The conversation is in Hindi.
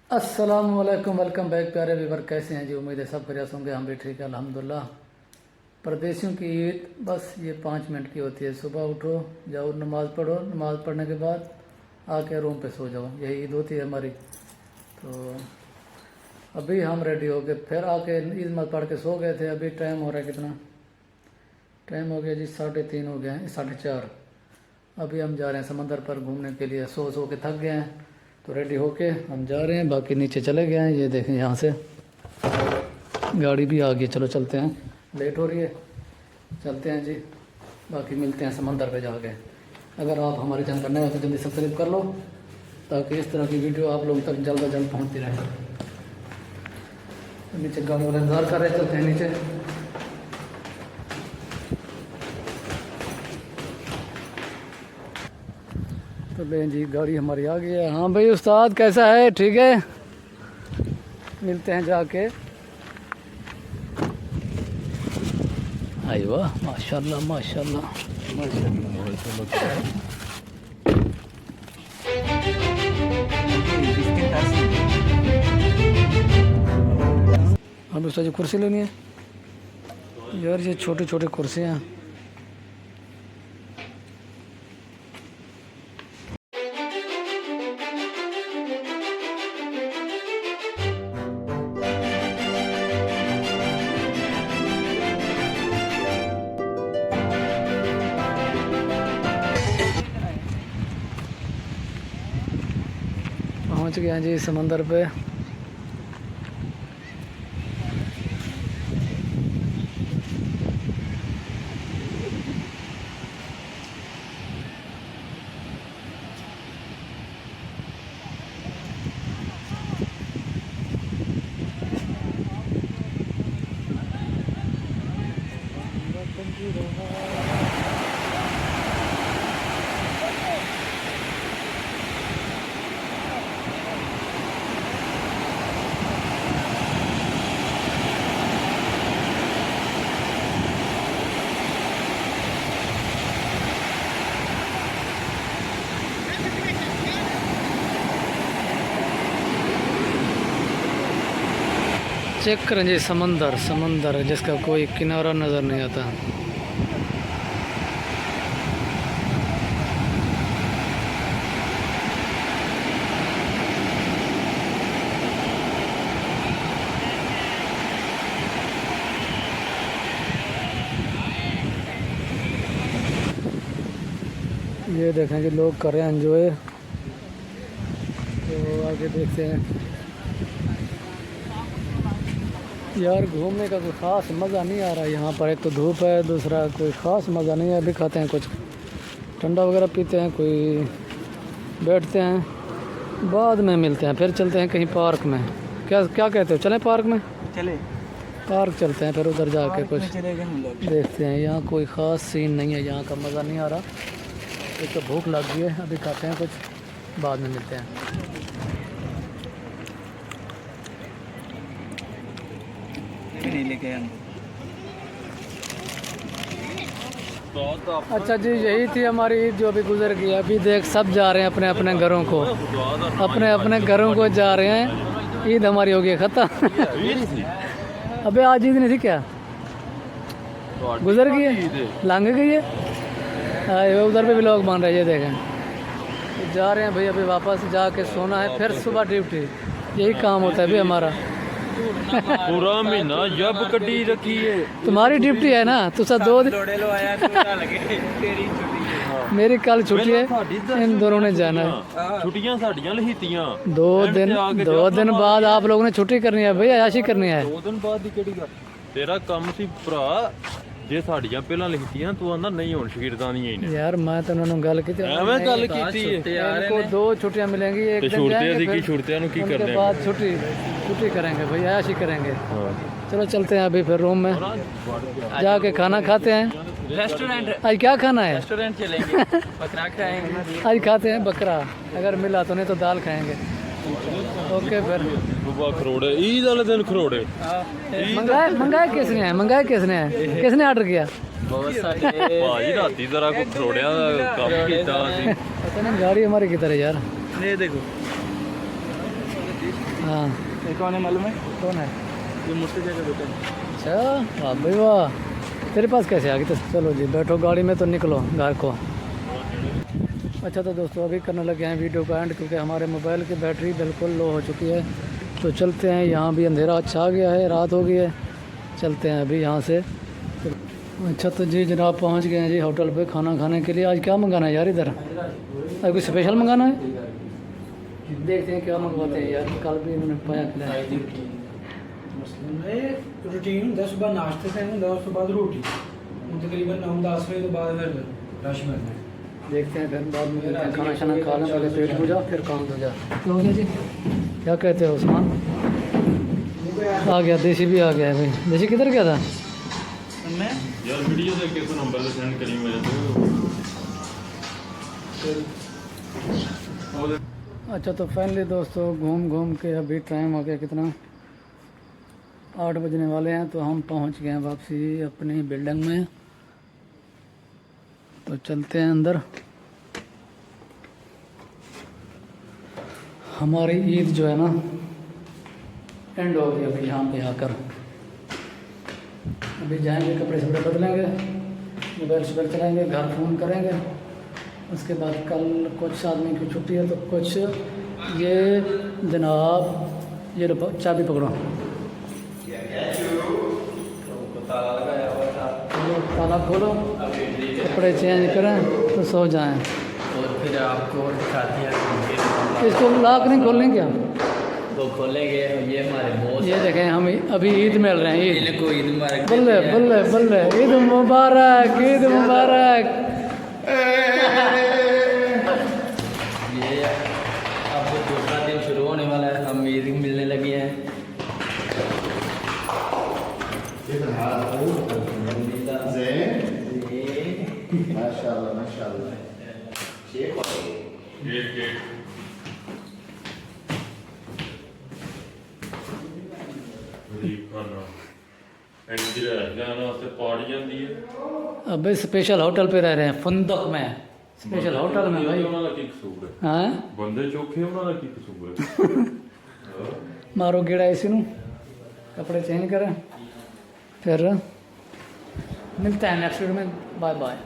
अस्सलामुअलैकुम, वेलकम बैक प्यारे व्यूवर। कैसे हैं जी? उम्मीद है सब बढ़िया होंगे। हम भी ठीक है अल्हम्दुलिल्लाह। परदेशियों की ईद बस ये 5 मिनट की होती है। सुबह उठो, जाओ नमाज़ पढ़ो, नमाज़ पढ़ने के बाद आके रूम पे सो जाओ, यही ईद होती है हमारी। तो अभी हम रेडी हो गए, फिर आके ईद नमाज़ पढ़ के सो गए थे। अभी टाइम हो रहा है, कितना टाइम हो गया जी? 3:30 हो गए हैं, 4:30। अभी हम जा रहे हैं समंदर पर घूमने के लिए। सो के थक गए हैं, तो रेडी होके हम जा रहे हैं। बाकी नीचे चले गए हैं, ये देखें यहाँ से गाड़ी भी आ गई। चलो चलते हैं, लेट हो रही है, चलते हैं जी। बाकी मिलते हैं समंदर पे जाके। अगर आप हमारे चैनल पर नए हो तो जल्दी सब्सक्राइब कर लो, ताकि इस तरह की वीडियो आप लोगों तक जल्द से जल्द पहुँचती रहे। तो नीचे गाड़ी वाले इंतजार कर रहे, चलते हैं नीचे। तो लें जी, गाड़ी हमारी आ गई है। हाँ भाई उस्ताद, कैसा है? ठीक है, मिलते हैं जाके। आई वाह, माशाल्लाह माशाल्लाह अब उस्ताद जी कुर्सी लेनी है यार, ये छोटे छोटे कुर्सियाँ। पहुंच गए हैं जी समंदर पे। चेक करें जी, समंदर समंदर जिसका कोई किनारा नज़र नहीं आता। ये देखें कि लोग कर रहे हैं एंजॉय। तो आगे देखते हैं यार। घूमने का कोई ख़ास मज़ा नहीं आ रहा यहाँ पर। एक तो धूप है, दूसरा कोई ख़ास मज़ा नहीं है। अभी खाते हैं कुछ ठंडा वगैरह, पीते हैं, कोई बैठते हैं, बाद में मिलते हैं। फिर चलते हैं कहीं पार्क में। क्या क्या कहते हो, चलें पार्क में? चले पार्क चलते हैं, फिर उधर जाके कुछ चलेंगे हम लोग। देखते हैं। यहाँ कोई ख़ास सीन नहीं है, यहाँ का मज़ा नहीं आ रहा। एक तो भूख लग गई है, अभी खाते हैं कुछ, बाद में मिलते हैं। नहीं लेके हम। अच्छा जी, यही थी हमारी ईद जो अभी गुजर गई। अभी देख सब जा रहे हैं अपने अपने घरों को, अपने अपने घरों को जा रहे हैं। ईद हमारी हो गई ख़त्म। अबे आज ईद नहीं थी क्या? गुजर गई है, लांग गई है। उधर पे भी लोग मान रहे हैं, ये देखें। जा रहे हैं भाई, अभी वापस जाके सोना है, फिर सुबह ड्यूटी। यही काम होता है भाई हमारा। पूरा महीना जब कटी रखी है। तुम्हारी ड्यूटी है ना, तुसा 2 दिन। मेरी कल छुट्टी है, इन दोनों ने जाना है। छुट्टियां साड़ियां लहीतियां 2 दिन बाद आप लोगों ने छुट्टी करनी है भैया, याशी करनी है। 2 दिन बाद ਦੀ ਕਿਹੜੀ ਗੱਲ? ਤੇਰਾ ਕੰਮ ਸੀ ਭਰਾ, ਜੇ ਸਾੜੀਆਂ ਪਹਿਲਾਂ ਲਿਖਤੀਆਂ ਤੂੰ ਆਂਦਾ ਨਹੀਂ ਹੁਣ ਸ਼ਗਿਰਦਾਨੀਆਂ ਹੀ ਨੇ। यार मैं तो उन्होंने गल की थी, ਐਵੇਂ ਗੱਲ ਕੀਤੀ ਹੈ। इनको 2 छुट्टियां मिलेंगी। एक ਤੇ दिन ਛੁੱਟਿਆਂ जाएंगे, ਦੀ ਕੀ फिर ਛੁੱਟਿਆਂ ਨੂੰ ਕੀ उनके करने बाद छुट्टी करेंगे भैया, याशी करेंगे। हाँ। चलो चलते हैं अभी फिर रूम में जाके खाना खाते हैं। रेस्टोरेंट आज क्या खाना है? रेस्टोरेंट चलेंगे, बकरा खाएंगे। आज खाते हैं बकरा, अगर मिला तो, नहीं तो दाल खाएंगे। ओके फिर। बुआ खरोड़े ईद वाले दिन खरोड़े मंगाए किसने है? मंगाए किसने है? किसने ऑर्डर किया? बहुत सारे ਭਾਜੀ ਰਾਤੀ ਜ਼ਰਾ ਕੋ ਖਰੋੜਿਆਂ ਦਾ ਕੰਮ ਕੀਤਾ ਸੀ। पता नहीं गाड़ी हमारी किधर है यार। ये देखो। हाँ ये कौन है मालूम है? कौन है? ये मुझसे जगह बेटा है। अच्छा वाह भाई वाह, तेरे पास कैसे आ गई? तो चलो जी बैठो गाड़ी में तो निकलो घर को। अच्छा तो दोस्तों अभी करने लगे हैं वीडियो का एंड, क्योंकि हमारे मोबाइल की बैटरी बिल्कुल लो हो चुकी है। तो चलते हैं, यहाँ भी अंधेरा अच्छा आ गया है, रात हो गई है, चलते हैं अभी यहाँ से। अच्छा तो जी जनाब पहुँच गए हैं जी होटल पे खाना खाने के लिए। आज क्या मंगाना है यार इधर? आज कोई स्पेशल मंगाना है? देखते हैं क्या मंगवाते हैं यार, कल भी इन्होंने पाया खिलाया। रूटीन ਹੁੰਦਾ सुबह नाश्ते टाइम ਹੁੰਦਾ, ਉਸ ਤੋਂ ਬਾਅਦ ਰੋਟੀ। ਹੁਣ तकरीबन 9-10 वजे ਤੋਂ ਬਾਅਦ ਫਿਰ रश मिलता है। देखते हैं फिर बाद में मिलते हैं, खाना शाना खा लें, पहले पेट पूजा फिर काम दूजा। क्या हो गया जी? क्या कहते हो उस्मान? आ गया देसी भी आ गया है भाई। देसी किधर गया था? मैं यार वीडियो देख के तो नंबर से सेंड करी मेरे तो। अच्छा तो फाइनली दोस्तों घूम घूम के अभी टाइम हो गया कितना, 8 बजने वाले हैं। तो हम पहुंच गए हैं वापसी अपनी बिल्डिंग में। तो चलते हैं अंदर। हमारी ईद जो है ना एंड हो गई अभी यहाँ पे आकर। अभी जाएंगे, कपड़े शपड़े बदलेंगे, मोबाइल शोबाइल चलाएंगे, घर फ़ोन करेंगे। उसके बाद कल कुछ आदमी की छुट्टी है तो कुछ ये जनाब ये लो चाबी पकड़ो, ताला खोलो, कपड़े चेंज करें तो सो जाएं। और फिर आपको दिखाते हैं इसको लॉक नहीं खोलने क्या? वो खोलेंगे। ये हमारे बॉस ये देखें हम अभी ईद मिल रहे हैं। ईद इनको ईद मुबारक बल्ले बल्ले बल्ले, ईद मुबारक, ईद मुबारक। ये अब दूसरा दिन शुरू होने वाला है, हम ईद मिलने लगे हैं। माशाल्लाह माशाल्लाह। अबे स्पेशल होटल पे रह रहे हैं, फंदक में, स्पेशल होटल में भाई। ਉਹਨਾਂ ਦਾ ਕੀ ਕਸੂਰ ਹੈ? हाँ ਬੰਦੇ ਚੋਖੇ ਉਹਨਾਂ ਦਾ ਕੀ ਕਸੂਰ ਹੈ? मारो गेड़ा इसी नू, कपड़े चेंज करें, फिर मिलते हैं नेक्स्ट वीडियो में। Bye bye.